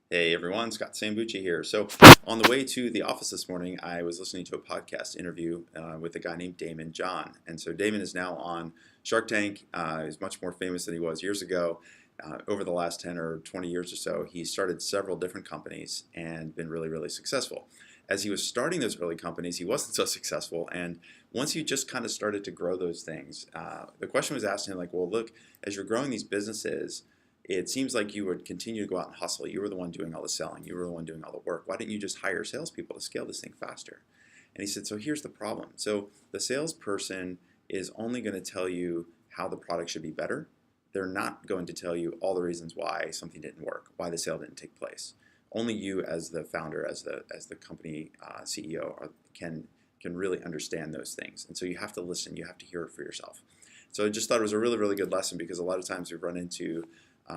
Hey everyone, Scott Sambucci here. So, on the way to the office this morning, I was listening to a podcast interview with a guy named Daymond John. And so, Daymond is now on Shark Tank. He's much more famous than he was years ago. Over the last 10 or 20 years or so, he started several different companies and been really, really successful. As he was starting those early companies, he wasn't so successful. And once you just kind of started to grow those things, the question was asked to him, like, well, look, as you're growing these businesses, it seems like you would continue to go out and hustle. You were the one doing all the selling. You were the one doing all the work. Why didn't you just hire salespeople to scale this thing faster? And he said, so here's the problem. So the salesperson is only going to tell you how the product should be better. They're not going to tell you all the reasons why something didn't work, why the sale didn't take place. Only you, as the founder, as the company CEO, can really understand those things. And so you have to listen. You have to hear it for yourself. So I just thought it was a really, really good lesson because a lot of times we run into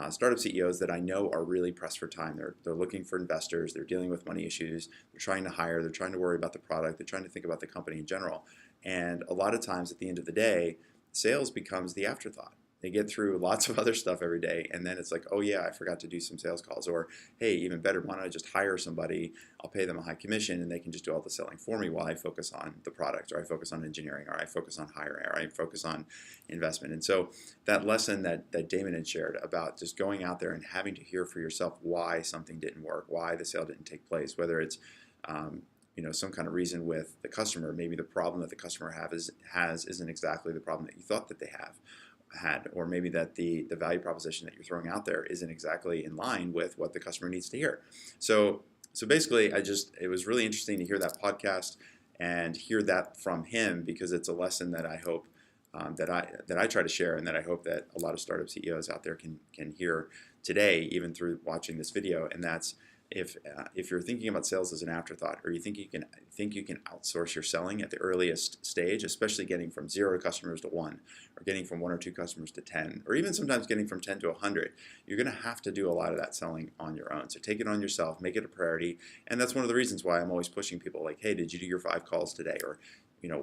startup CEOs that I know are really pressed for time. They're looking for investors. They're dealing with money issues. They're trying to hire. They're trying to worry about the product. They're trying to think about the company in general. And a lot of times at the end of the day, sales becomes the afterthought. They get through lots of other stuff every day, and then it's like, oh yeah, I forgot to do some sales calls. Or, hey, even better, why don't I just hire somebody? I'll pay them a high commission, and they can just do all the selling for me while I focus on the product, or I focus on engineering, or I focus on hiring, or I focus on investment. And so that lesson that Daymond had shared about just going out there and having to hear for yourself why something didn't work, why the sale didn't take place, whether it's some kind of reason with the customer, maybe the problem that the customer has isn't exactly the problem that you thought that they had, or maybe that the value proposition that you're throwing out there isn't exactly in line with what the customer needs to hear. So basically, it was really interesting to hear that podcast and hear that from him, because it's a lesson that I hope that I try to share, and that I hope that a lot of startup CEOs out there can hear today, even through watching this video. And that's, if you're thinking about sales as an afterthought, or you think you can outsource your selling at the earliest stage, especially getting from 0 customers to 1, or getting from 1 or 2 customers to 10, or even sometimes getting from 10 to 100, you're going to have to do a lot of that selling on your own. So take it on yourself, make it a priority, and that's one of the reasons why I'm always pushing people, like, hey, did you do your 5 calls today? Or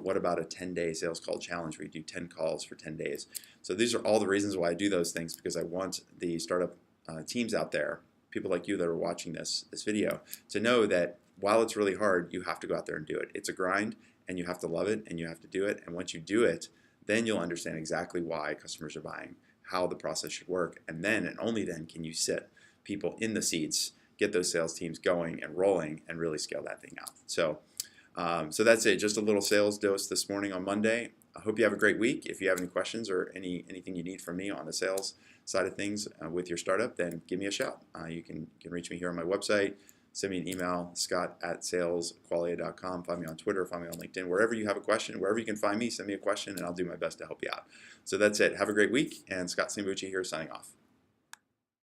what about a 10-day sales call challenge where you do 10 calls for 10 days? So these are all the reasons why I do those things, because I want the startup teams out there, people like you that are watching this video, to know that while it's really hard, you have to go out there and do it. It's a grind, and you have to love it, and you have to do it. And once you do it, then you'll understand exactly why customers are buying, how the process should work, and then and only then can you sit people in the seats, get those sales teams going and rolling, and really scale that thing out. So that's it. Just a little sales dose this morning on Monday. I hope you have a great week. If you have any questions or anything you need from me on the sales side of things with your startup, then give me a shout. You can reach me here on my website. Send me an email, scott@salesqualia.com. Find me on Twitter, find me on LinkedIn. Wherever you have a question, wherever you can find me, send me a question, and I'll do my best to help you out. So that's it. Have a great week, and Scott Sambucci here signing off.